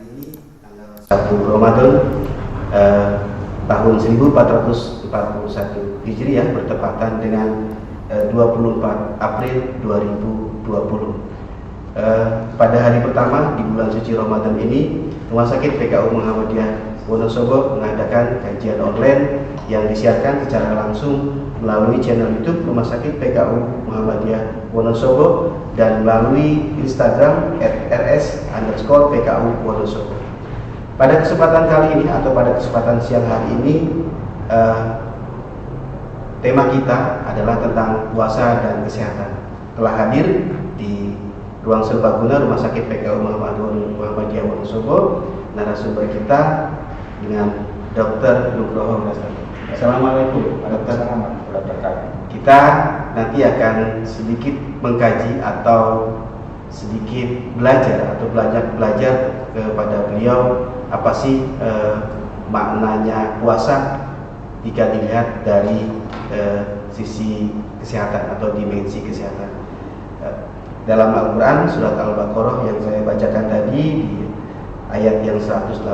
ini tanggal 1 Ramadan tahun 1441 Hijriah bertepatan dengan 24 April 2020. Pada hari pertama di bulan suci Ramadan ini, Rumah Sakit PKU Muhammadiyah Wonosobo mengadakan kajian online yang disiarkan secara langsung melalui channel YouTube Rumah Sakit PKU Muhammadiyah Wonosobo dan melalui Instagram @rs_PKU Wonosobo. Pada kesempatan kali ini atau pada kesempatan siang hari ini, tema kita adalah tentang puasa dan kesehatan. Telah hadir di ruang serbaguna Rumah Sakit PKU Muhammadiyah Wonosobo narasumber kita dengan Dr. Nugroho Lestari. Assalamualaikum, Dokter. Kita nanti akan sedikit mengkaji atau sedikit belajar kepada beliau apa sih maknanya puasa jika dilihat dari sisi kesehatan atau dimensi kesehatan. Dalam Al-Quran surat Al-Baqarah yang saya bacakan tadi di ayat yang 183,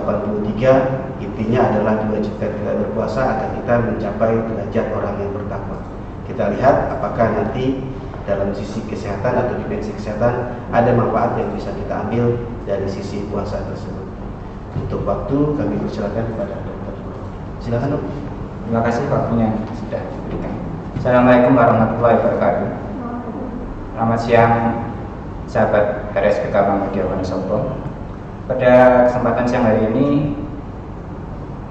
intinya adalah diwajibkan kita berpuasa agar kita mencapai derajat orang yang bertakwa. Kita lihat apakah nanti dalam sisi kesehatan atau dimensi kesehatan ada manfaat yang bisa kita ambil dari sisi puasa tersebut. Untuk waktu kami persilakan kepada Dokter. Silakan, Dok. Terima kasih waktunya yang sudah diberikan. Assalamualaikum warahmatullahi wabarakatuh. Selamat siang sahabat RSPK Muhammadiyah Wonosobo. Pada kesempatan siang hari ini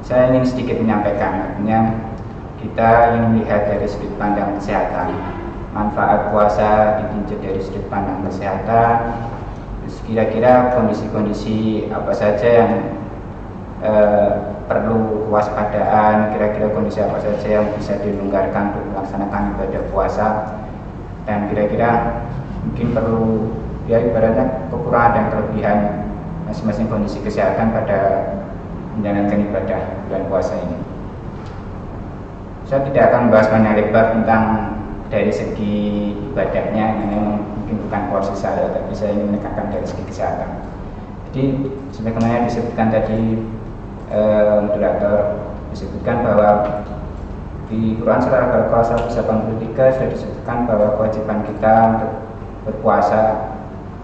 saya ingin sedikit menyampaikan, artinya kita ingin melihat dari sudut pandang kesehatan, manfaat puasa ditinjau dari sudut pandang kesehatan. Terus kira-kira kondisi-kondisi apa saja yang perlu kewaspadaan, kira-kira kondisi apa saja yang bisa dilonggarkan untuk melaksanakan ibadah puasa, dan kira-kira mungkin perlu ya ibaratnya kekurangan dan kelebihan masing-masing kondisi kesehatan pada menjalankan ibadah bulan puasa ini. Saya tidak akan membahas banyak lebar tentang dari segi ibadahnya, ini mungkin bukan porsi saya, tapi saya ingin menekankan dari segi kesehatan. Jadi sebagaimana disebutkan tadi moderator, disebutkan bahwa di Quran surah Al-Baqarah 183 sudah disebutkan bahwa kewajiban kita untuk berpuasa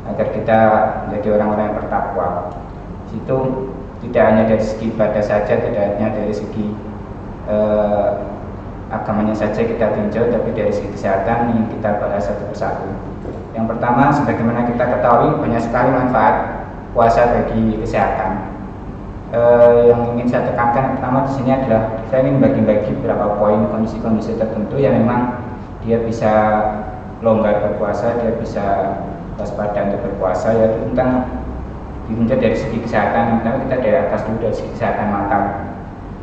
agar kita menjadi orang-orang yang bertakwa. Itu tidak hanya dari segi ibadah saja, tidak hanya dari segi agamanya saja kita tinjau, tapi dari segi kesehatan ingin kita bahas satu persatu. Yang pertama, sebagaimana kita ketahui banyak sekali manfaat puasa bagi kesehatan. Yang ingin saya tekankan yang pertama di sini adalah saya ingin bagi-bagi beberapa poin kondisi-kondisi tertentu yang memang dia bisa longgar berpuasa, dia bisa waspada untuk berpuasa, yaitu tentang ditinjau dari segi kesehatan. Pertama kita dari atas dulu, dari segi kesehatan mata.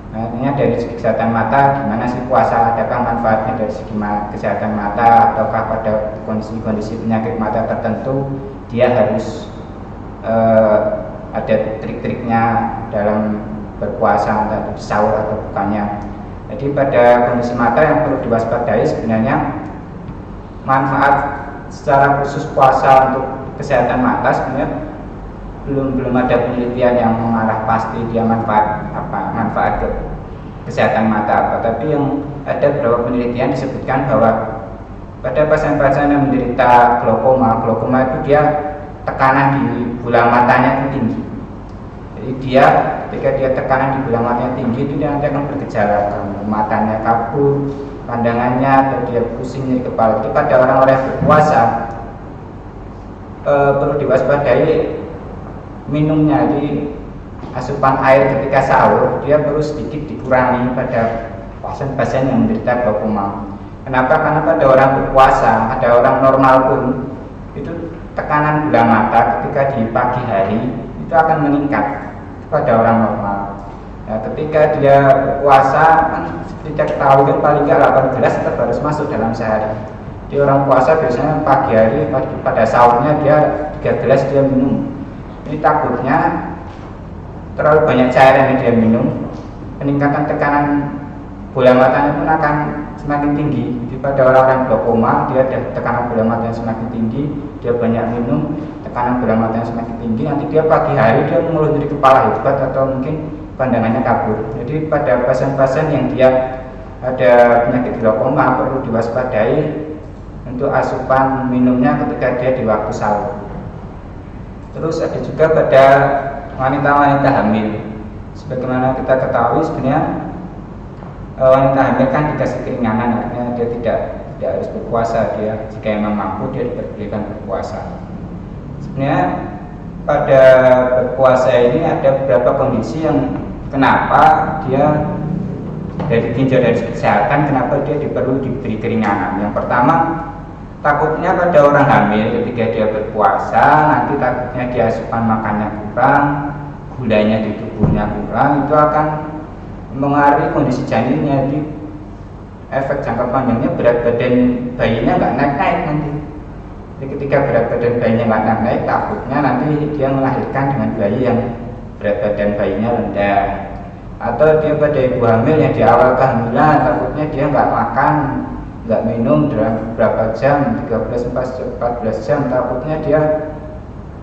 Artinya dari segi kesehatan mata, gimana sih puasa, adakah manfaatnya dari segi kesehatan mata, ataukah pada kondisi-kondisi penyakit mata tertentu dia harus ada trik-triknya dalam berpuasa, entah itu sahur atau bukannya. Jadi pada kondisi mata yang perlu diwaspadai sebenarnya manfaat secara khusus puasa untuk kesehatan mata sebenarnya belum ada penelitian yang mengarah pasti dia manfaat ke kesehatan mata apa. Tapi yang ada beberapa penelitian disebutkan bahwa pada pasien-pasien yang menderita glaukoma itu dia tekanan di bola matanya itu tinggi. Jadi dia ketika dia tekanan di bola matanya tinggi, itu dia nanti akan bergejala matanya kabur, pandangannya, atau dia pusing di kepala. Itu pada orang-orang yang berpuasa perlu diwaspadai minumnya. Jadi asupan air ketika sahur dia perlu sedikit dikurangi pada pasien-pasien yang menderita glaukoma. Kenapa? Karena pada orang berpuasa, ada orang normal pun itu tekanan bola mata ketika di pagi hari itu akan meningkat pada orang normal. Nah, ketika dia berpuasa kan seperti kita ketahui kan paling nggak 8 gelas tetap harus masuk dalam sehari. Di orang puasa biasanya pagi hari pada sahurnya dia 3 gelas dia minum. Ini takutnya terlalu banyak cairan yang dia minum, peningkatan tekanan bola matanya pun akan semakin tinggi. Jadi pada orang-orang glaukoma dia ada tekanan bola matanya semakin tinggi, dia banyak minum, tekanan bola matanya semakin tinggi, nanti dia pagi hari dia mengeluh nyeri kepala hebat atau mungkin pandangannya kabur. Jadi pada pasien-pasien yang dia ada penyakit glaukoma perlu diwaspadai untuk asupan minumnya ketika dia di waktu sahur. Terus ada juga pada wanita-wanita hamil. Sebagaimana kita ketahui sebenarnya wanita hamil kan dikasih keringanan, artinya dia tidak harus berpuasa, dia jika memang mampu dia diperbolehkan berpuasa. Sebenarnya pada berpuasa ini ada beberapa kondisi yang kenapa dia dari tinjau dari kesehatan kenapa dia perlu diberi keringanan. Yang pertama, takutnya pada orang hamil ketika dia berpuasa nanti takutnya dia asupan makannya kurang, gulanya di tubuhnya kurang, itu akan mengaruhi kondisi janinnya. Jadi efek jangka panjangnya berat badan bayinya nggak naik-naik nanti. Jadi ketika berat badan bayinya nggak naik-naik, takutnya nanti dia melahirkan dengan bayi yang berat badan bayinya rendah. Atau dia pada ibu hamil yang di awal kehamilan, takutnya dia nggak makan, nggak minum dalam beberapa jam, 13-14 jam, takutnya dia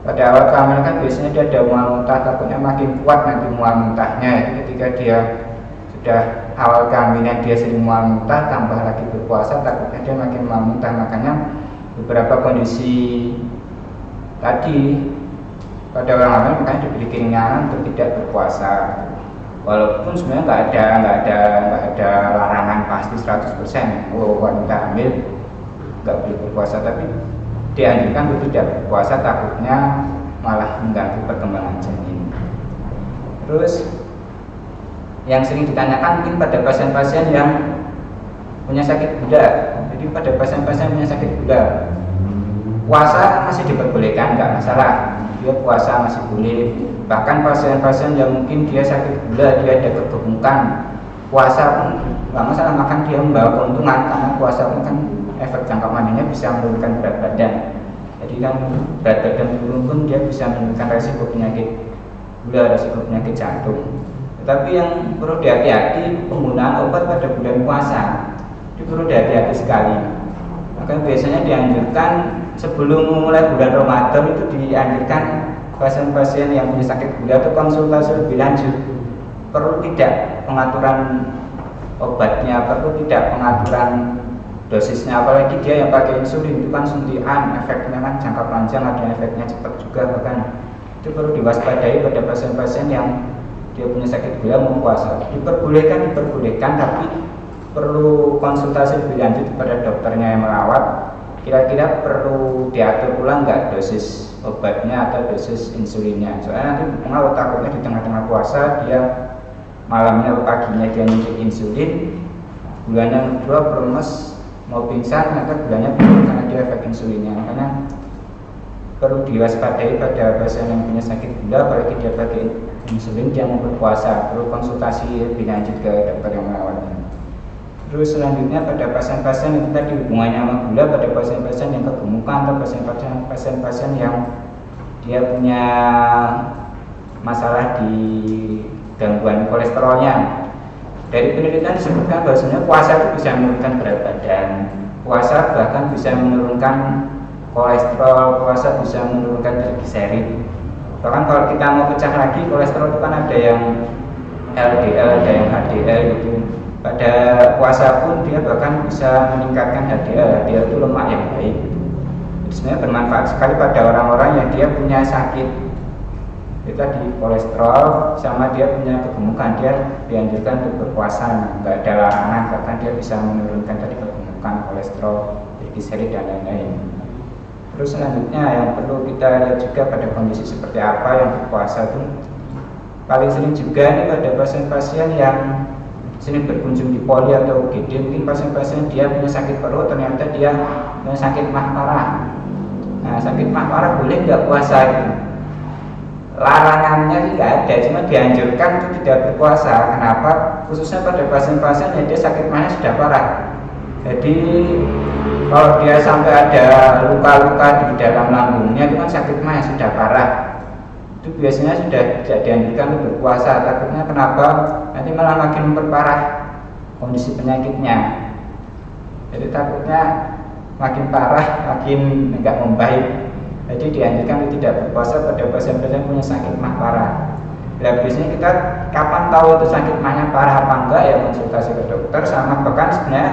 pada awal kehamilan kan biasanya dia ada mual muntah, takutnya makin kuat nanti mual muntahnya. Jadi ketika dia sudah awal kehamilan dia sering mual muntah, tambah lagi berpuasa, takutnya dia makin mual muntah. Makanya beberapa kondisi tadi pada orang hamil makanya diberi keringanan untuk tidak berpuasa. Walaupun sebenarnya nggak ada larangan pasti 100% wanita hamil nggak boleh berpuasa, tapi dianjurkan untuk tidak berpuasa, takutnya malah mengganggu perkembangan janin. Terus yang sering ditanyakan mungkin pada pasien-pasien yang punya sakit gula. Jadi pada pasien-pasien punya sakit gula, puasa masih diperbolehkan, nggak masalah, dia puasa masih boleh. Bahkan pasien-pasien yang mungkin dia sakit gula, dia ada kegemukan, puasa pun nggak masalah, makan dia membawa keuntungan karena puasa pun kan efek jangka panjangnya bisa menurunkan berat badan. Jadi kan berat badan turun pun dia bisa menurunkan resiko penyakit gula, resiko penyakit jantung. Tetapi yang perlu dihati-hati penggunaan obat pada bulan puasa, itu perlu dihati-hati sekali. Maka biasanya dianjurkan sebelum memulai bulan Ramadan itu dianjurkan pasien-pasien yang punya sakit gula itu konsultasi lebih lanjut. Perlu tidak pengaturan obatnya, perlu tidak pengaturan dosisnya, apalagi dia yang pakai insulin itu kan suntikan, efeknya kan jangka panjang, ada efeknya cepat juga. Bahkan itu perlu diwaspadai pada pasien-pasien yang dia punya sakit gula mau puasa. Diperbolehkan, tapi perlu konsultasi lebih lanjut kepada dokternya yang merawat. Kira-kira perlu diatur ulang nggak dosis obatnya atau dosis insulinnya, soalnya nanti pengaruh, takutnya di tengah-tengah puasa dia malamnya atau paginya dia nyuntik insulin, gulanya kedua lemes mau pingsan, ternyata gulanya turun karena dia efek insulinnya. Makanya perlu diwaspadai pada pasien yang punya sakit gula, apalagi dia pakai insulin dia mau berpuasa, perlu konsultasi lebih lanjut ke dokter yang merawatnya. Terus selanjutnya pada pasien-pasien yang tadi hubungannya sama gula, pada pasien-pasien yang kegemukan atau pasien-pasien yang dia punya masalah di gangguan kolesterolnya. Dari penelitian disebutkan bahwasanya puasa itu bisa menurunkan berat badan, puasa bahkan bisa menurunkan kolesterol, puasa bisa menurunkan trigliserid. Bahkan kalau kita mau pecah lagi, kolesterol itu kan ada yang LDL, ada yang HDL gitu. Pada puasa pun dia bahkan bisa meningkatkan HDL. HDL itu lemak yang baik. Jadi sebenarnya bermanfaat sekali pada orang-orang yang dia punya sakit itu tadi kolesterol sama dia punya kegemukan, dia dianjurkan untuk berpuasa, nggak ada larangan, bahkan dia bisa menurunkan tadi kegemukan, kolesterol, trigliserid dan lain-lain. Terus selanjutnya yang perlu kita lihat juga pada kondisi seperti apa yang berpuasa itu paling sering juga ini pada pasien-pasien yang sini berkunjung di poli atau UGD, mungkin pasien-pasien dia punya sakit perut, ternyata dia punya sakit mah parah. Nah, sakit mah parah boleh nggak puasa gitu? Larangannya sih nggak ada, cuma dianjurkan untuk tidak berpuasa. Kenapa? Khususnya pada pasien-pasien yang dia sakit mahnya sudah parah. Jadi kalau dia sampai ada luka-luka di dalam lambungnya itu kan sakit mah yang sudah parah, itu biasanya sudah tidak dianjurkan untuk berpuasa. Takutnya kenapa? Nanti malah makin memperparah kondisi penyakitnya. Jadi takutnya makin parah, makin enggak membaik. Jadi dianjurkan tidak berpuasa pada pasien-pasien punya sakit mah parah. Nah, biasanya kita kapan tahu itu sakit mahnya parah apa enggak, ya konsultasi ke dokter, sama bahkan sebenarnya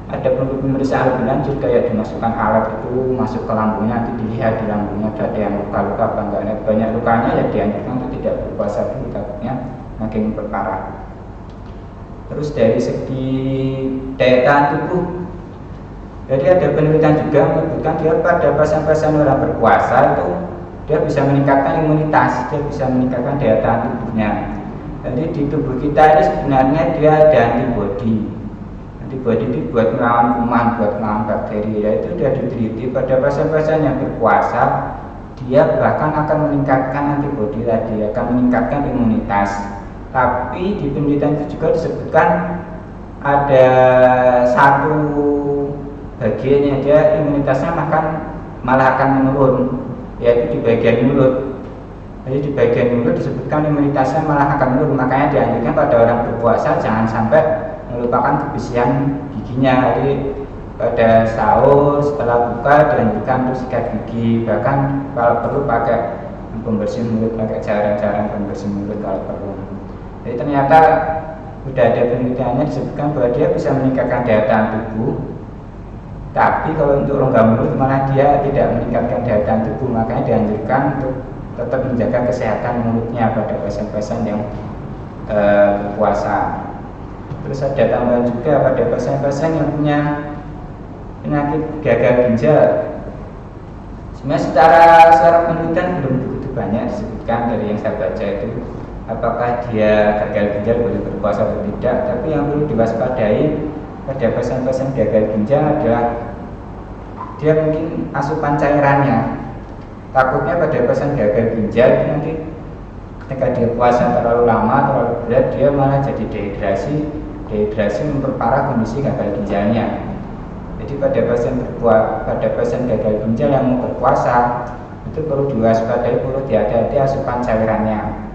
ada pemeriksaan lebih lanjut kayak dimasukkan alat itu masuk ke lambungnya, nanti dilihat di lambungnya ada yang luka-luka apa enggak. Nah, banyak lukanya ya dianjurkan untuk tidak berpuasa dulu, takutnya makin memperparah. Terus dari segi daya tahan tubuh, jadi ada penelitian juga menyebutkan dia pada pasien-pasien orang berpuasa itu dia bisa meningkatkan imunitas, dia bisa meningkatkan daya tahan tubuhnya. Jadi di tubuh kita ini sebenarnya dia ada antibodi. Antibodi itu buat melawan kuman, buat melawan bakteri. Ya, itu sudah diteliti pada pasien-pasien yang berpuasa, dia bahkan akan meningkatkan antibodi tadi, akan meningkatkan imunitas. Tapi di penelitian itu juga disebutkan ada satu bagiannya dia imunitasnya malah akan menurun, yaitu di bagian mulut. Jadi di bagian mulut disebutkan imunitasnya malah akan menurun. Makanya dianjurkan pada orang berpuasa jangan sampai melupakan kebersihan giginya. Jadi pada sahur setelah buka dianjurkan untuk sikat gigi, bahkan kalau perlu pakai pembersih mulut, pakai cairan pembersih mulut kalau perlu. Jadi ternyata sudah ada penelitiannya disebutkan bahwa dia bisa meningkatkan daya tahan tubuh. Tapi kalau untuk rongga mulut malah dia tidak meningkatkan daya tahan tubuh. Makanya dianjurkan untuk tetap menjaga kesehatan mulutnya pada pasien-pasien yang berpuasa. Terus ada tambahan juga pada pasien-pasien yang punya penyakit gagal ginjal. Sebenarnya secara penelitian belum begitu banyak disebutkan dari yang saya baca itu apakah dia gagal ginjal boleh berpuasa atau tidak. Tapi yang perlu diwaspadai pada pasien-pasien gagal ginjal adalah dia mungkin asupan cairannya. Takutnya pada pasien gagal ginjal nanti ketika dia puasa terlalu lama, terlalu berat, dia malah jadi dehidrasi memperparah kondisi gagal ginjalnya. Jadi pada pasien gagal ginjal yang mau berpuasa itu perlu diwaspadai, perlu hati-hati asupan cairannya.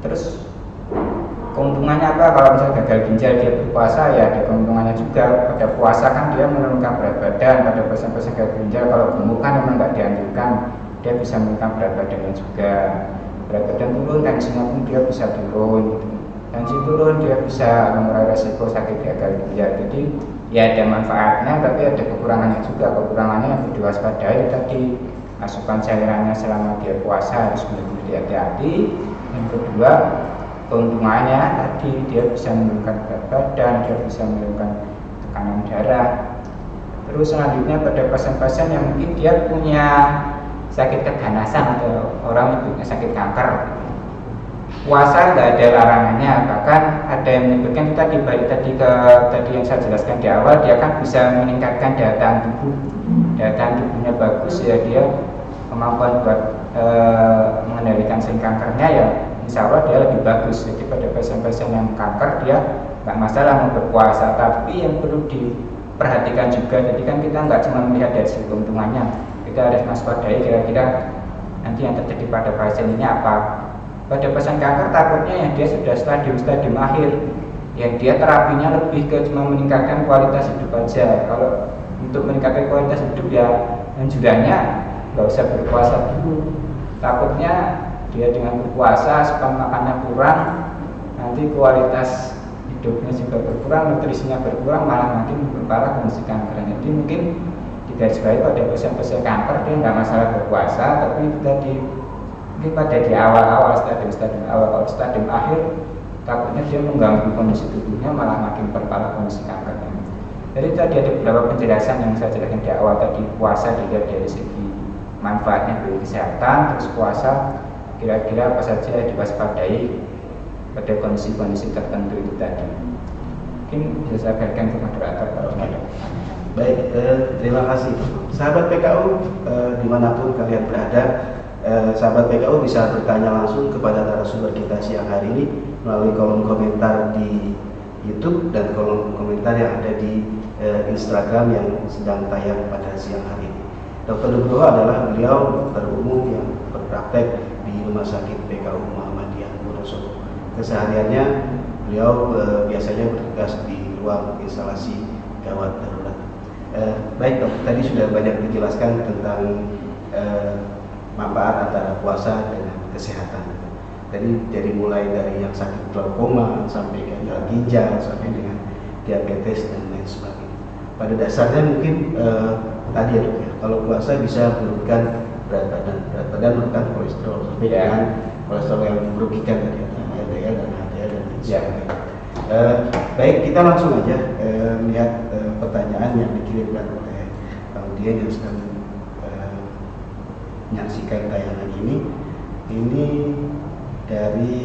Terus keuntungannya apa kalau misalnya gagal ginjal dia berpuasa? Ya ada keuntungannya juga. Pada puasa kan dia menurunkan berat badan. Pada pasien-pasien gagal ginjal kalau gemuk kan memang nggak dianjurkan, dia bisa menurunkan berat badannya juga. Berat badan turun, tensinya pun dia bisa turun. Tensi turun, dia bisa mengurangi resiko sakit gagal ginjal. Jadi ya ada manfaatnya, tapi ada kekurangannya juga. Kekurangannya yang perlu diwaspadai tadi, asupan cairannya selama dia puasa harus benar-benar hati-hati. Yang kedua, keuntungannya tadi dia bisa menurunkan berat badan, dia bisa menurunkan tekanan darah. Terus selanjutnya pada pasien-pasien yang mungkin dia punya sakit keganasan atau orang yang punya sakit kanker, puasa nggak ada larangannya. Bahkan ada yang menyebutkan tadi yang saya jelaskan di awal, dia kan bisa meningkatkan daya tahan tubuh. Daya tahan tubuhnya bagus ya, dia kemampuan buat mengendalikan sel kankernya ya insya Allah dia lebih bagus. Jadi pada pasien-pasien yang kanker dia nggak masalah mau berpuasa. Tapi yang perlu diperhatikan juga, jadi kan kita nggak cuma melihat dari segi keuntungannya, kita harus waspadai kira-kira nanti yang terjadi pada pasien ini apa. Pada pasien kanker takutnya yang dia sudah stadium akhir, yang dia terapinya lebih ke cuma meningkatkan kualitas hidup aja. Kalau untuk meningkatkan kualitas hidup ya anjurannya nggak usah berpuasa dulu. Takutnya dia dengan berpuasa asupan makannya kurang, nanti kualitas hidupnya juga berkurang, nutrisinya berkurang, malah makin memperparah kondisi kankernya. Jadi mungkin digarisbawahi pada pasien-pasien kanker dia nggak masalah berpuasa, tapi tadi mungkin pada di awal stadium awal. Kalau stadium akhir takutnya dia mengganggu kondisi tubuhnya, malah makin memperparah kondisi kankernya. Jadi tadi ada beberapa penjelasan yang saya jelaskan di awal tadi. Puasa dilihat dari segi manfaatnya bagi kesehatan, terus puasa kira-kira apa saja yang diwaspadai pada kondisi-kondisi tertentu itu tadi. Mungkin bisa saya berikan ke moderator kalau ada. Baik, terima kasih sahabat PKU dimanapun kalian berada. Sahabat PKU bisa bertanya langsung kepada narasumber kita siang hari ini melalui kolom komentar di YouTube dan kolom komentar yang ada di Instagram yang sedang tayang pada siang hari ini. Dr. Nugroho adalah beliau dokter umum yang berpraktek di Rumah Sakit PKU Muhammadiyah Wonosobo. Kesehariannya beliau biasanya bertugas di ruang instalasi gawat darurat. Baik dok, tadi sudah banyak dijelaskan tentang manfaat antara puasa dengan kesehatan. Jadi dari mulai dari yang sakit glaukoma sampai gagal ginjal sampai dengan diabetes dan lain sebagainya. Pada dasarnya mungkin tadi ya dok ya, kalau puasa bisa menurunkan berat badan menurunkan kolesterol sampai dengan kolesterol yang merugikan tadi LDL dan HDL dan lain sebagainya. Baik, kita langsung aja melihat pertanyaan yang dikirimkan oleh audien yang sedang menyaksikan tayangan ini. Ini dari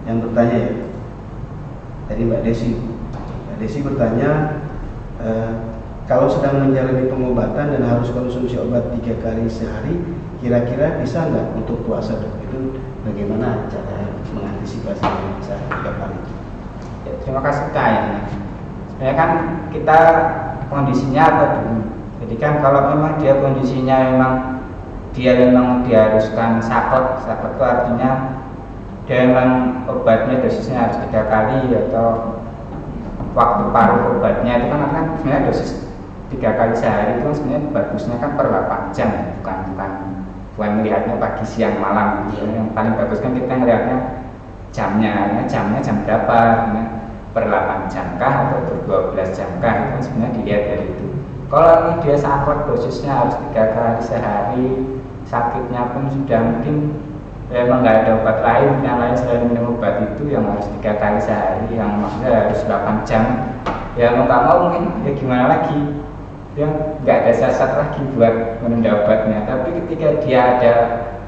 yang bertanya ya, dari Mbak Desi. Mbak Desi bertanya, kalau sedang menjalani pengobatan dan harus konsumsi obat 3 kali sehari, kira-kira bisa nggak untuk puasa dok? Itu bagaimana cara mengantisipasi bisa 3 kali? Ya, terima kasih Kak. Sebenarnya kan kita kondisinya apa dulu? Jadi kan kalau memang dia kondisinya memang diharuskan sakot itu artinya dia memang obatnya dosisnya harus 3 kali atau waktu paruh obatnya itu kan sebenarnya dosis 3 kali sehari itu kan sebenarnya bagusnya kan per 8 jam, bukan melihatnya pagi siang malam. Yang paling bagus kan kita melihatnya jamnya jam berapa, per 8 jam kah atau per 12 jam kah, itu kan sebenarnya dilihat dari itu. Kalau dia sakit dosisnya harus 3 kali sehari, sakitnya pun sudah mungkin memang nggak ada obat lain yang lain selain minum obat itu yang harus 3 kali sehari, yang maksudnya harus 8 jam, ya mau nggak mau mungkin ya gimana lagi, dia nggak ada siasat lagi buat menunda obatnya. Tapi ketika dia ada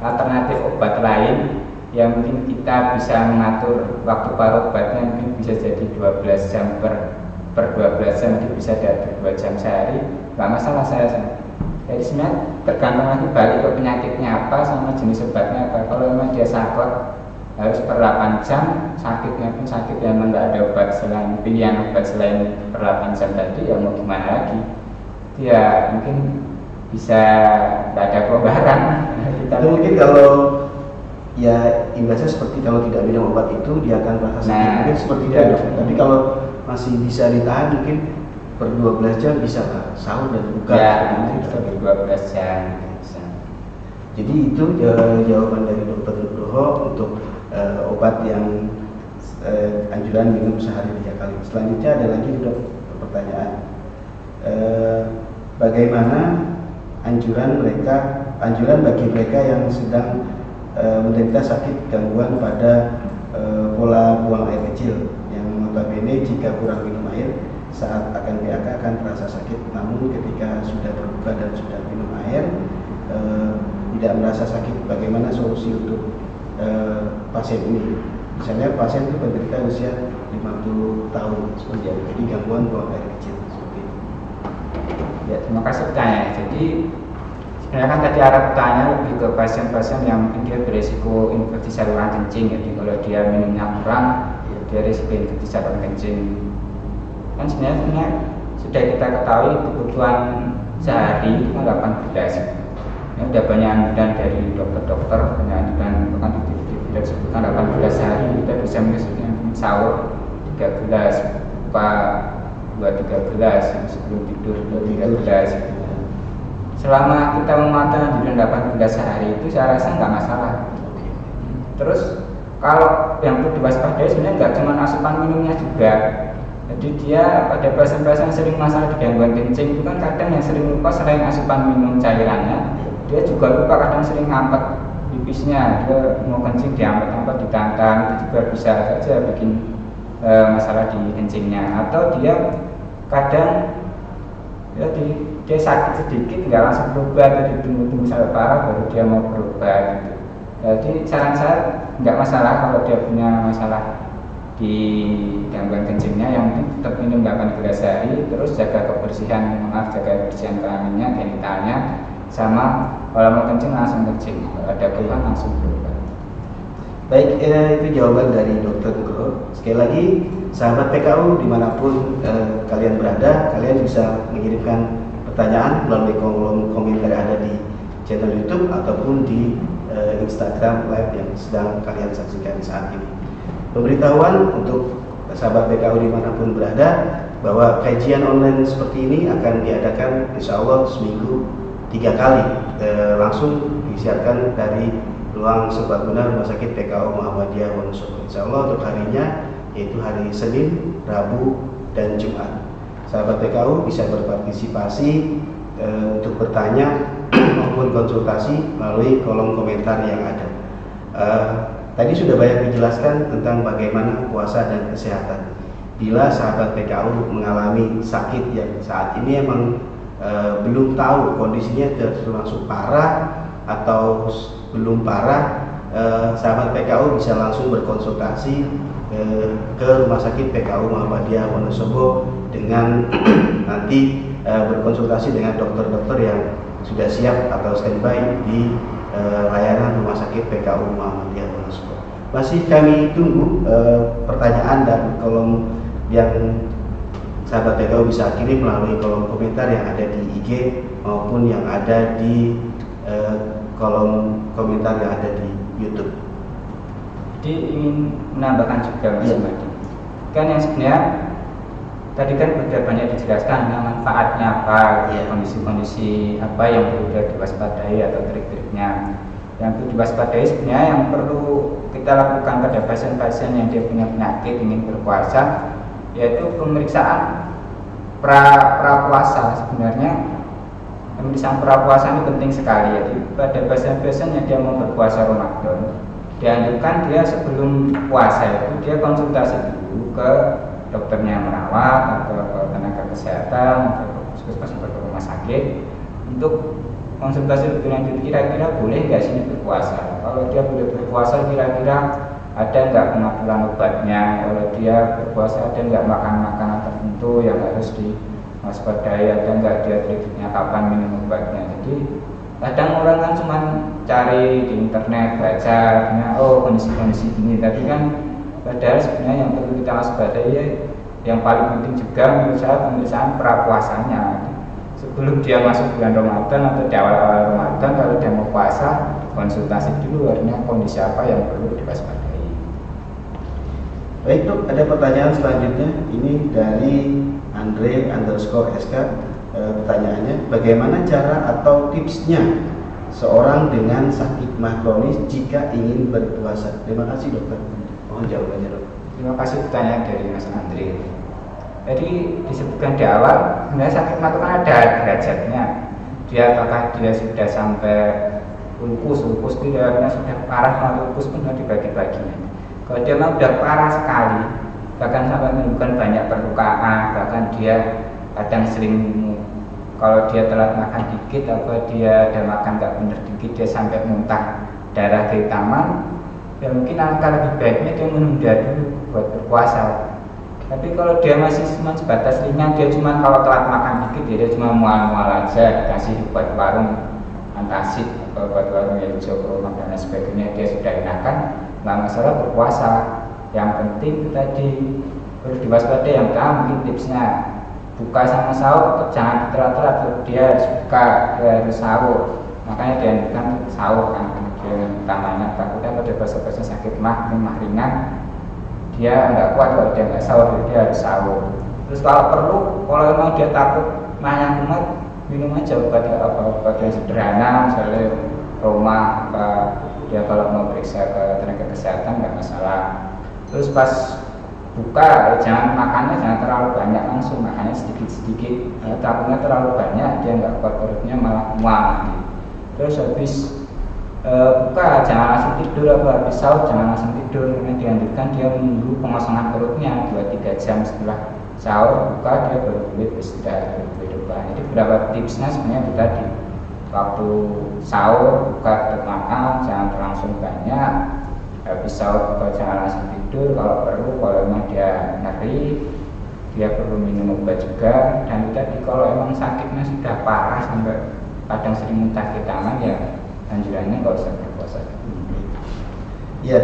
alternatif obat lain yang mungkin kita bisa mengatur waktu paruh obatnya, mungkin bisa jadi 12 jam per 12 jam, mungkin bisa diatur 2 jam sehari, nggak masalah saya. Jadi sebenarnya tergantung lagi balik ke penyakitnya apa sama jenis obatnya apa. Kalau memang dia sakit harus per 8 jam, sakitnya pun sakit yang memang nggak ada obat selain pilihan obat selain per 8 jam tadi, ya mau gimana lagi, ya mungkin bisa nggak ada pelonggaran. Itu mungkin kalau ya imbasnya seperti kalau tidak minum obat itu dia akan merasa sakit, mungkin seperti itu. Tapi kalau masih bisa ditahan mungkin per 12 jam bisa lah, sahur dan buka ya, itu per 12 jam bisa. Jadi itu jawaban dari Dr. Nugroho untuk obat yang anjuran minum sehari 3 kali. Selanjutnya ada lagi dok pertanyaan, bagaimana anjuran bagi mereka yang sedang menderita sakit gangguan pada pola buang air kecil, yang notabene jika kurang minum air saat akan BAK akan terasa sakit, namun ketika sudah berbuka dan sudah minum air tidak merasa sakit. Bagaimana solusi untuk pasien ini? Misalnya pasien itu penderita usia 50 tahun seperti itu, jadi gangguan buang air kecil seperti itu. Ya, terima kasih pertanyaan. Jadi sebenarnya kan tadi arah pertanyaan lebih ke pasien-pasien yang mungkin dia beresiko infeksi saluran kencing. Jadi kalau dia minumnya kurang, ya dia risiko infeksi saluran kencing. Kan sebenarnya sudah kita ketahui kebutuhan sehari itu kan 18. Ini udah banyak anjuran dari dokter-dokter, banyak anjuran bahkan tidak disebutkan 18 hari kita bisa minum sahur 3 gelas, buka 2-3 gelas, sebelum tidur 2-3 gelas. Selama kita mematuhi anjuran 18 hari itu saya rasa nggak masalah. Terus kalau yang perlu diwaspadai sebenarnya nggak cuma asupan minumnya juga. Jadi dia pada pasien-pasien sering masalah di gangguan kencing itu kan kadang yang sering lupa selain asupan minum cairannya, dia juga lupa kadang sering ngampet pipisnya, dia mau kencing diampet-ampet ditantang, itu juga bisa saja bikin masalah di kencingnya. Atau dia kadang ya dia sakit sedikit nggak langsung berobat, jadi tunggu sampai parah baru dia mau berobat gitu. Jadi saran saya nggak masalah kalau dia punya masalah di gangguan kencingnya, yang penting tetap minum 8 gelas sehari, terus jaga kebersihan kelaminnya, genitalnya, sama kalau mau kencing langsung kencing, kalau ada keluhan langsung berobat. Baik, itu jawaban dari Dr. Nugroho. Sekali lagi, sahabat PKU dimanapun kalian berada, kalian bisa mengirimkan pertanyaan melalui kolom komentar yang ada di channel YouTube ataupun di Instagram Live yang sedang kalian saksikan saat ini. Pemberitahuan untuk sahabat PKU dimanapun berada, bahwa kajian online seperti ini akan diadakan insya Allah seminggu 3 kali, langsung disiarkan dari ruang serbaguna Rumah Sakit PKU Muhammadiyah Wonosobo. Insya Allah untuk harinya yaitu hari Senin, Rabu, dan Jumat. Sahabat PKU bisa berpartisipasi untuk bertanya maupun konsultasi melalui kolom komentar yang ada. Tadi sudah banyak dijelaskan tentang bagaimana puasa dan kesehatan. Bila sahabat PKU mengalami sakit yang saat ini emang belum tahu kondisinya termasuk parah atau belum parah, sahabat PKU bisa langsung berkonsultasi ke Rumah Sakit PKU Muhammadiyah Wonosobo dengan nanti berkonsultasi dengan dokter-dokter yang sudah siap atau standby di layanan Rumah Sakit PKU Muhammadiyah Wonosobo. Masih kami tunggu pertanyaan dan kolom yang sahabat PKU bisa kirim melalui kolom komentar yang ada di IG maupun yang ada di kolom komentar yang ada di YouTube. Jadi ingin menambahkan juga Mas Madi. Kan yang sebenarnya tadi kan sudah banyak dijelaskan manfaatnya apa, kondisi-kondisi apa yang perlu diwaspadai atau trik-triknya. Yang perlu diwaspadai sebenarnya yang perlu kita lakukan pada pasien-pasien yang dia punya penyakit ingin berpuasa, yaitu pemeriksaan prapuasa. Sebenarnya pemeriksaan prapuasa ini penting sekali. Jadi pada pasien-pasien yang dia mau berpuasa Ramadan, dianjurkan dia sebelum puasa itu dia konsultasi dulu ke dokternya merawat atau ke tenaga kesehatan atau puskesmas atau ke rumah sakit untuk konsultasi lebih lanjut, kira-kira boleh nggak sini berpuasa. Kalau dia boleh berpuasa, kira-kira ada nggak pengaturan obatnya. Kalau dia berpuasa, ada nggak makan makanan tertentu yang harus diwaspadai, ada nggak dia triknya kapan minum obatnya. Jadi kadang orang kan cuma cari di internet, baca, oh kondisi-kondisi ini, tapi kan padahal sebenarnya yang perlu kita waspadai yang paling penting juga menurut saya pemeriksaan prapuasanya. Sebelum dia masuk bulan Ramadan atau di awal-awal Ramadan, kalau dia mau puasa, konsultasi dulu artinya kondisi apa yang perlu diwaspadai. Baik Dok, ada pertanyaan selanjutnya. Ini dari Andre_SK. Pertanyaannya, bagaimana cara atau tipsnya seorang dengan sakit mah kronis jika ingin berpuasa? Terima kasih dokter. Mohon jawabannya dok. Terima kasih pertanyaan dari Mas Andre. Jadi disebutkan di awal, sebenarnya sakit mah itu kan ada derajatnya. Dia apakah dia sudah sampai ulkus dia sudah parah, ulkus pun sudah dibagi-bagi. Kalau dia memang sudah parah sekali, bahkan sampai menimbulkan banyak perlukaan, bahkan dia kadang sering, kalau dia telat makan dikit atau dia ada makan nggak benar dikit, dia sampai muntah darah kehitaman, ya mungkin angka lebih baiknya dia menunda dulu buat berpuasa. Tapi kalau dia masih cuma sebatas ringan, dia cuma kalau telat makan dikit dia cuma mual-mual aja, dikasih buat warung antasid atau buat warung yang joko dan sebagainya, dia sudah enakan, nggak masalah berpuasa. Yang penting itu tadi perlu diwaspadai. Yang pertama mungkin tipsnya buka sama sahur, jangan telat-telat, dia harus buka, dia harus sahur. Makanya dia kan sahur kan, kemudian utamanya takutnya pada bahasa-bahasa sakit mah ringan, dia nggak kuat kalau dia nggak sahur, dia harus sahur. Terus kalau perlu, kalau memang dia takut mahnya kumat, minum aja obat yang sederhana, misalnya Roma, dia kalau mau periksa ke tenaga kesehatan nggak masalah. Terus pas buka, jangan makannya jangan terlalu banyak, langsung makannya sedikit-sedikit. Takutnya terlalu banyak, dia nggak kuat perutnya malah mual. Terus habis buka jangan langsung tidur, habis sahur jangan langsung tidur. Ini dianjurkan dia menunggu pengosongan perutnya 2-3 jam setelah sahur, buka dia baru boleh beristirahat lebih depan. Jadi beberapa tipsnya sebenarnya itu tadi. Waktu sahur buka tetap makan, jangan langsung banyak. Habis sahur buka jangan langsung tidur. Kalau perlu, kalau memang dia nyeri, dia perlu minum obat juga. Dan tadi kalau emang sakitnya sudah parah sampai kadang sering muntah kehitaman, ya anjurannya nggak usah berpuasa. Ya,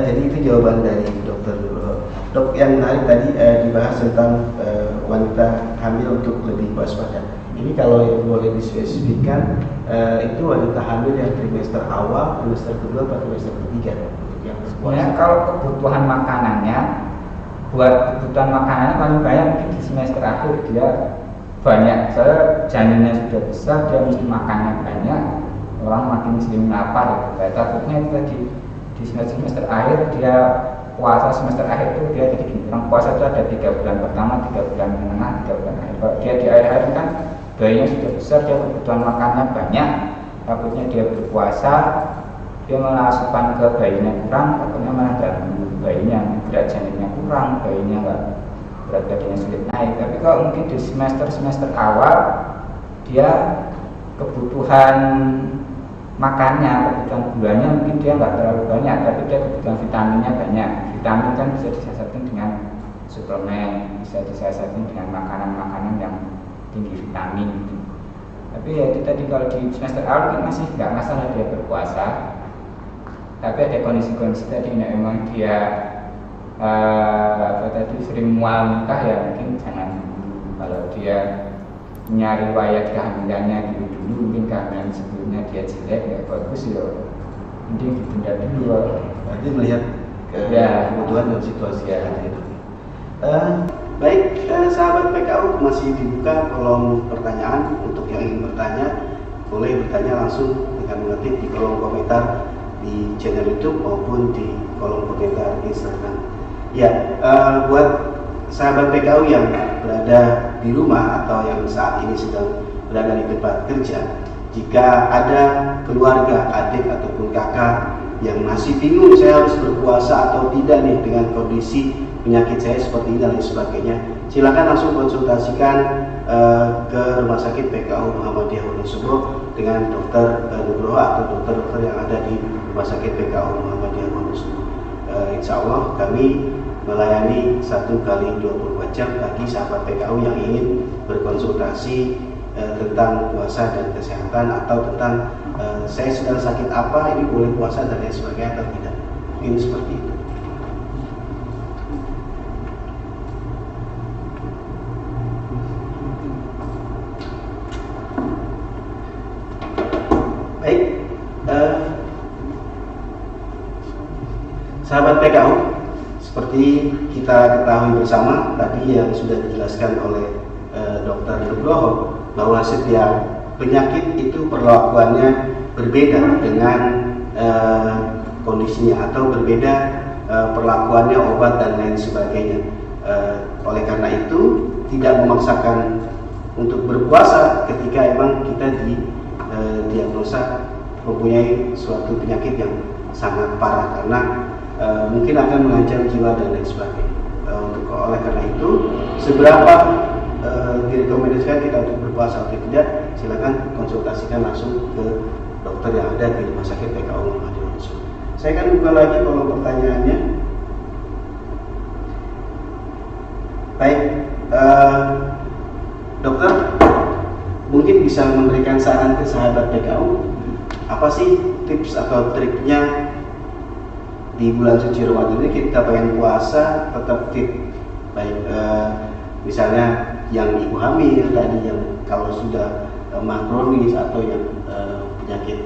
jadi itu jawaban dari dokter. Dok, yang menarik tadi dibahas tentang wanita hamil untuk lebih waspada. Ini kalau boleh dispesifikkan, itu wanita hamil yang trimester awal, trimester kedua, atau trimester ketiga. Sebenarnya kalau kebutuhan makanannya buat kebutuhan makanannya paling banyak mungkin di semester akhir dia banyak, saya janinnya sudah besar, dia mesti makannya banyak, orang makin sering lapar gitu. Takutnya itu tadi di semester akhir dia puasa, semester akhir itu dia jadi gini, orang puasa itu ada 3 bulan pertama, 3 bulan menengah, 3 bulan akhir. Kalau dia di akhir-akhir kan bayinya sudah besar, dia kebutuhan makannya banyak, takutnya dia berpuasa, dia malah asupan ke bayinya kurang, takutnya malah ganggu bayinya, berat janinnya kurang, bayinya enggak, berat badannya sulit naik. Tapi kalau mungkin di semester awal dia kebutuhan makannya, kebutuhan gulanya mungkin dia nggak terlalu banyak, tapi dia kebutuhan vitaminnya banyak. Vitamin kan bisa disiasatin dengan suplemen, bisa disiasatin dengan makanan-makanan yang tinggi vitamin gitu. Tapi ya itu tadi, kalau di semester awal kan masih nggak masalah dia berpuasa, tapi ada kondisi-kondisi tadi memang dia sering mual muntah, ya mungkin jangan dulu. Kalau dia nyari riwayat kehamilannya dulu mungkin kehamilan sebelumnya dia jelek, nggak bagus, ya mending ditunda dulu. Berarti melihat kebutuhan dan situasi itu. Baik, sahabat PKU, masih dibuka kolom pertanyaan. Untuk yang ingin bertanya, boleh bertanya langsung dengan mengetik di kolom komentar di channel YouTube maupun di kolom komentar Instagram. Ya, buat sahabat PKU yang berada di rumah atau yang saat ini sedang berada di tempat kerja, jika ada keluarga, adik ataupun kakak yang masih bingung saya harus berpuasa atau tidak nih dengan kondisi penyakit saya seperti ini dan lain sebagainya, silakan langsung konsultasikan ke Rumah Sakit PKU Muhammadiyah Wonosobo dengan Dokter Nugroho atau dokter-dokter yang ada di Rumah Sakit PKU Muhammadiyah Wonosobo. Insya Allah kami melayani 1 kali 24 jam bagi sahabat PKU yang ingin berkonsultasi tentang puasa dan kesehatan, atau tentang saya sedang sakit apa, ini boleh puasa dan lain sebagainya atau tidak. Ini seperti itu. Baik, sahabat PKU, seperti kita ketahui bersama tadi yang sudah dijelaskan oleh Dr. Nugroho, bahwa setiap penyakit itu perlakuannya berbeda dengan kondisinya, atau berbeda perlakuannya obat dan lain sebagainya. Oleh karena itu tidak memaksakan untuk berpuasa ketika emang kita diagnosa mempunyai suatu penyakit yang sangat parah, karena mungkin akan mengancam jiwa dan lain sebagainya. Oleh karena itu, seberapa direkomendasikan kita untuk berpuasa atau tidak, silakan konsultasikan langsung ke dokter yang ada di Rumah Sakit PKU Muhammadiyah Wonosobo. Saya akan buka lagi kolom pertanyaannya. Baik, dokter mungkin bisa memberikan saran ke sahabat PKU, apa sih tips atau triknya di bulan suci Ramadan ini kita pengen puasa tetap fit? Baik, misalnya yang ibu hamil tadi, yang kalau sudah kronis atau yang penyakit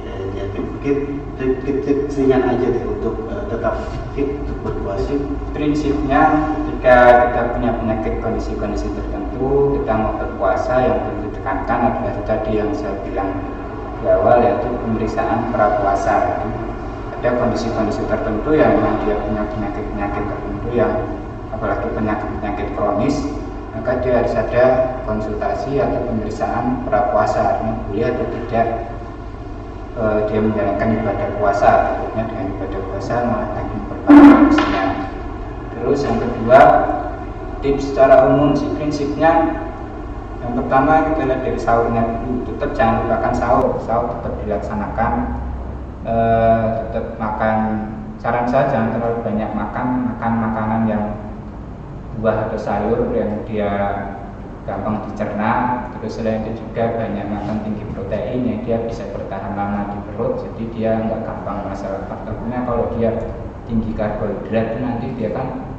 mungkin trik-trik ringan aja deh untuk tetap fit untuk berpuasa. Prinsipnya ketika kita punya penyakit kondisi-kondisi tertentu, kita mau berpuasa, yang perlu ditekankan adalah tadi yang saya bilang di awal, yaitu pemeriksaan prapuasa. Ada kondisi-kondisi tertentu yang memang dia punya penyakit-penyakit tertentu, yang apalagi penyakit kronis, maka dia harus ada konsultasi atau pemeriksaan prapuasa, artinya boleh atau tidak dia menjalankan ibadah puasa. Takutnya dengan ibadah puasa malah lagi bertambah dosanya. Terus yang kedua, tips secara umum sih prinsipnya, yang pertama kita lihat dari sahurnya dulu. Tetap jangan lupakan sahur tetap dilaksanakan, tetap makan. Saran saya jangan terlalu banyak makan makanan yang buah atau sayur yang dia gampang dicerna. Terus selain itu juga banyak makan tinggi protein yang dia bisa bertahan lama di perut, jadi dia nggak gampang masalah. Takutnya kalau dia tinggi karbohidrat nanti dia kan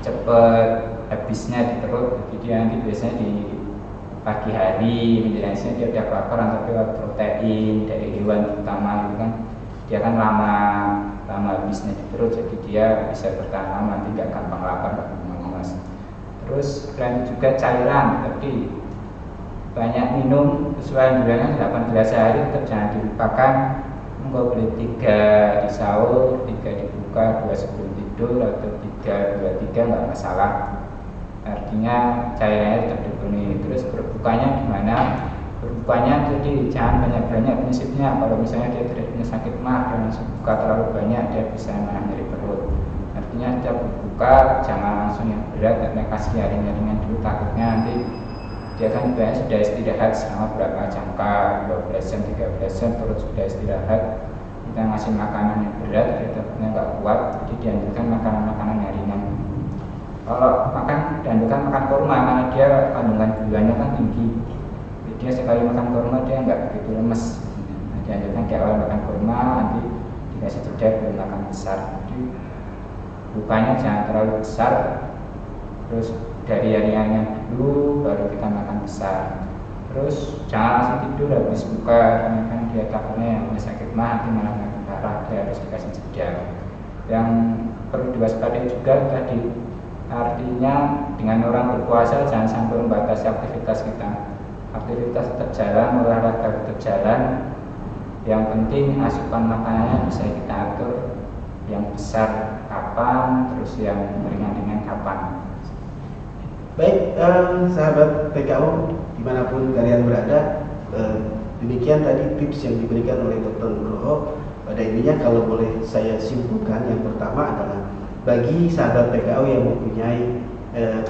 cepet habisnya di perut, jadi dia nanti biasanya di pagi hari menjelang siang dia udah kelaparan, tapi kalau protein dari hewan utama itu kan dia kan lama habisnya di perut, jadi dia bisa bertahan lama, nanti nggak gampang lapar, nggak gampang Mas. Terus selain juga cairan, tadi banyak minum sesuai anjurannya 8 gelas sehari, tetap jangan dilupakan. Enggak boleh 3 di sahur, 3 dibuka, 2 sebelum tidur, atau 3, 2, 3 nggak masalah. Artinya cairannya tetap dipenuhi. Terus berbukanya gimana? Berbukanya jadi jangan banyak-banyak prinsipnya. Kalau misalnya dia tidak punya sakit mah dan langsung buka terlalu banyak, dia bisa malah nyeri perut. Artinya dia berbuka jangan langsung yang berat, karena kasih ringan-ringan dulu, takutnya nanti dia kan sudah istirahat selama berapa jangka, 12 jam, 13 jam, terus sudah istirahat, kita ngasih makanan yang berat, dia takutnya nggak kuat, jadi dianjurkan makanan-makanan yang ringan. Kalau makan, dianjurkan makan kurma karena dia kandungan gulanya kan tinggi, jadi dia sekali makan kurma dia nggak begitu lemes. Nah, dianjurkan di awal makan kurma, nanti dikasih jeda belum makan besar, jadi bukanya jangan terlalu besar, terus dari yang dulu baru kita makan besar. Terus jangan langsung tidur habis buka, karena kan dia takutnya yang punya sakit mah nanti malah makin parah, dia harus dikasih jeda. Yang perlu diwaspadai juga tadi, artinya dengan orang berpuasa jangan sampai membatasi aktivitas kita. Aktivitas tetap jalan, olahraga tetap jalan, yang penting asupan makanannya bisa kita atur, yang besar kapan, terus yang ringan-ringan kapan. Baik, sahabat PKO dimanapun kalian berada, demikian tadi tips yang diberikan oleh Dr. Nugroho. Pada intinya kalau boleh saya simpulkan, yang pertama adalah bagi sahabat PKO yang mempunyai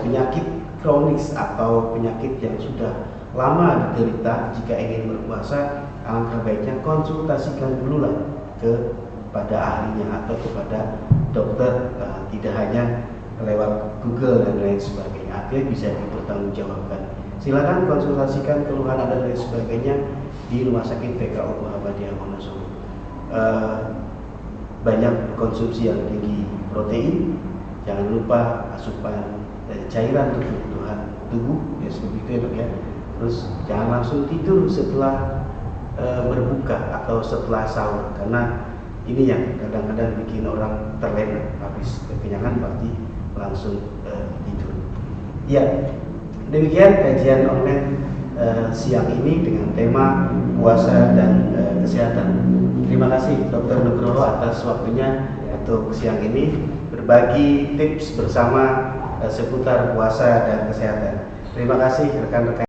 penyakit kronis atau penyakit yang sudah lama diderita, jika ingin berpuasa, alangkah baiknya konsultasikan dulu lah kepada ahlinya atau kepada dokter, tidak hanya lewat Google dan lain sebagainya, artinya bisa dipertanggungjawabkan. Silakan konsultasikan keluhan dan lain sebagainya di Rumah Sakit PKU Muhammadiyah Wonosobo. Banyak konsumsi yang tinggi protein, jangan lupa asupan cairan untuk kebutuhan tubuh, ya seperti itu ya Dok ya. Terus jangan langsung tidur setelah berbuka atau setelah sahur, karena ini yang kadang-kadang bikin orang terlena, habis kekenyangan pasti langsung tidur. Ya, demikian kajian online siang ini dengan tema puasa dan kesehatan. Terima kasih Dr. Nugroho atas waktunya untuk siang ini berbagi tips bersama seputar puasa dan kesehatan. Terima kasih rekan-rekan.